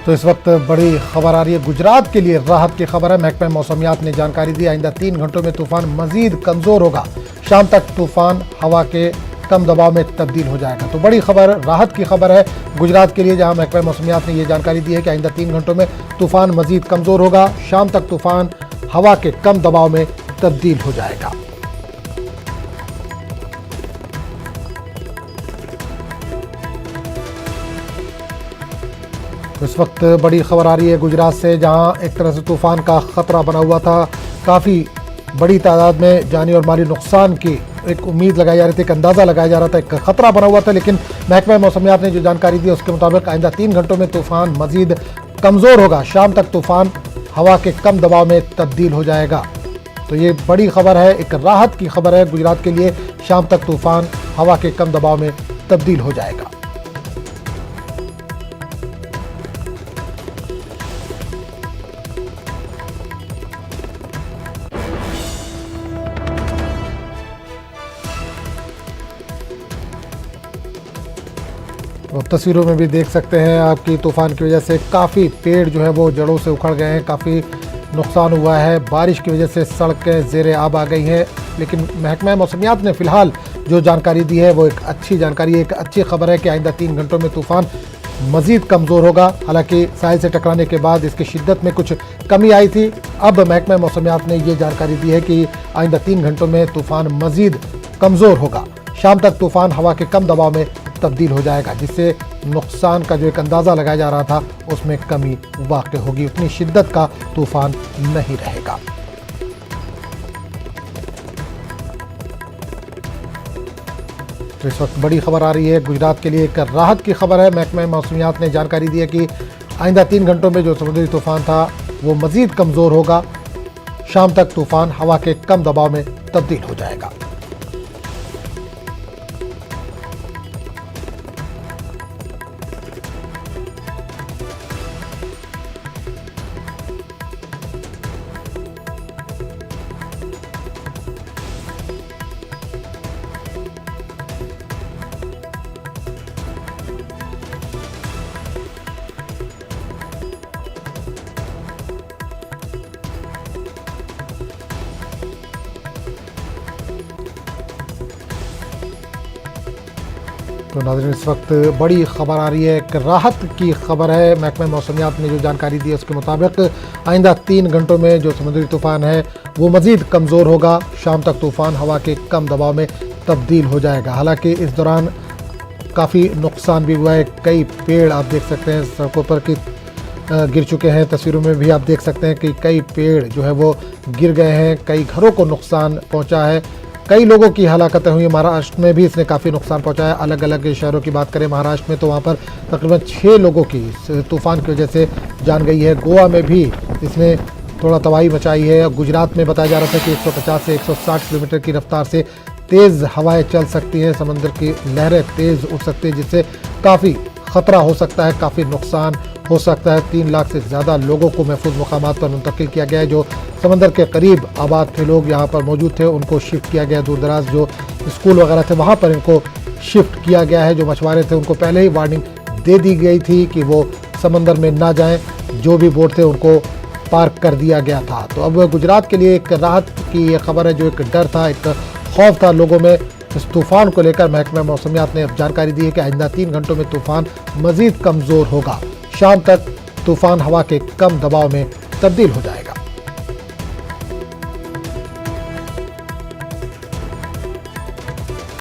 तो इस वक्त बड़ी खबर आ रही है, गुजरात के लिए राहत की खबर है। महकमा मौसमियात ने जानकारी दी, आइंदा 3 घंटों में तूफान मजीद कमजोर होगा। शाम तक तूफान हवा के कम दबाव में तब्दील हो जाएगा। तो बड़ी खबर, राहत की खबर है गुजरात के लिए, जहां महकमा मौसमियात ने यह जानकारी दी है कि आइंदा 3 घंटों में तूफान मजीद कमजोर होगा। शाम तक तूफान हवा के कम दबाव में तब्दील हो जाएगा। इस वक्त बड़ी खबर आ रही है गुजरात से, जहां एक तरह से तूफान का खतरा बना हुआ था। काफ़ी बड़ी तादाद में जानी और माली नुकसान की एक उम्मीद लगाई जा रही थी, एक अंदाज़ा लगाया जा रहा था, एक खतरा बना हुआ था। लेकिन महकमा मौसमियात ने जो जानकारी दी उसके मुताबिक आइंदा 3 घंटों में तूफान मजीद कमज़ोर होगा। शाम तक तूफान हवा के कम दबाव में तब्दील हो जाएगा। तो ये बड़ी खबर है, एक राहत की खबर है गुजरात के लिए। शाम तक तूफान हवा के कम दबाव में तब्दील हो जाएगा। और तस्वीरों में भी देख सकते हैं आपकी, तूफान की वजह से काफ़ी पेड़ जो है वो जड़ों से उखड़ गए हैं, काफ़ी नुकसान हुआ है। बारिश की वजह से सड़कें ज़ेरे आब आ गई हैं। लेकिन महकमा मौसमियात ने फ़िलहाल जो जानकारी दी है वो एक अच्छी जानकारी है, एक अच्छी खबर है कि आइंदा 3 घंटों में तूफ़ान मज़ीद कमज़ोर होगा। हालांकि साहिल से टकराने के बाद इसकी शिद्दत में कुछ कमी आई थी। अब महकमा मौसमियात ने ये जानकारी दी है कि आइंदा 3 घंटों में तूफ़ान मज़ीद कमज़ोर होगा। शाम तक तूफ़ान हवा के कम दबाव में तब्दील हो जाएगा, जिससे नुकसान का जो एक अंदाज़ा लगाया जा रहा था उसमें कमी वाक़ई होगी। उतनी शिद्दत का तूफ़ान नहीं रहेगा। तो इस वक्त बड़ी खबर आ रही है गुजरात के लिए, एक राहत की खबर है। महकमा मौसमियात ने जानकारी दी है कि आइंदा 3 घंटों में जो समुद्री तूफ़ान था वो मज़ीद कमज़ोर होगा। शाम तक तूफ़ान हवा के कम दबाव में तब्दील हो जाएगा। तो नाज़रीन, इस वक्त बड़ी खबर आ रही है, एक राहत की खबर है। महकमा मौसमियात ने जो जानकारी दी है उसके मुताबिक आइंदा 3 घंटों में जो समुद्री तूफ़ान है वो मज़ीद कमज़ोर होगा। शाम तक तूफ़ान हवा के कम दबाव में तब्दील हो जाएगा। हालांकि इस दौरान काफ़ी नुकसान भी हुआ है। कई पेड़ आप देख सकते हैं सड़कों पर कि गिर चुके हैं। तस्वीरों में भी आप देख सकते हैं कि कई पेड़ जो है वो गिर गए हैं, कई घरों को नुकसान पहुँचा है, कई लोगों की हलाकतें हुई। महाराष्ट्र में भी इसने काफ़ी नुकसान पहुंचाया। अलग अलग शहरों की बात करें महाराष्ट्र में तो वहां पर तकरीबन 6 लोगों की तूफ़ान की वजह से जान गई है। गोवा में भी इसने थोड़ा तबाही मचाई है। गुजरात में बताया जा रहा था कि 150 से 160 किलोमीटर की रफ्तार से तेज़ हवाएं चल सकती हैं, समंदर की लहरें तेज़ उठ सकती हैं, जिससे काफ़ी ख़तरा हो सकता है, काफ़ी नुकसान हो सकता है। 3 लाख से ज़्यादा लोगों को महफूज मुकामात पर मुंतकिल किया गया है। जो समंदर के करीब आबाद थे, लोग यहाँ पर मौजूद थे, उनको शिफ्ट किया गया। दूर दराज जो स्कूल वगैरह थे वहाँ पर इनको शिफ्ट किया गया है। जो मछुआरे थे उनको पहले ही वार्निंग दे दी गई थी कि वो समंदर में ना जाएं। जो भी बोट थे उनको पार्क कर दिया गया था। तो अब गुजरात के लिए एक राहत की ये खबर है। जो एक डर था, एक खौफ था लोगों में इस तूफ़ान को लेकर, महकमा मौसमियात ने अब जानकारी दी है कि आइंदा 3 घंटों में तूफ़ान मज़ीद कमज़ोर होगा। शाम तक तूफ़ान हवा के कम दबाव में तब्दील हो जाएगा।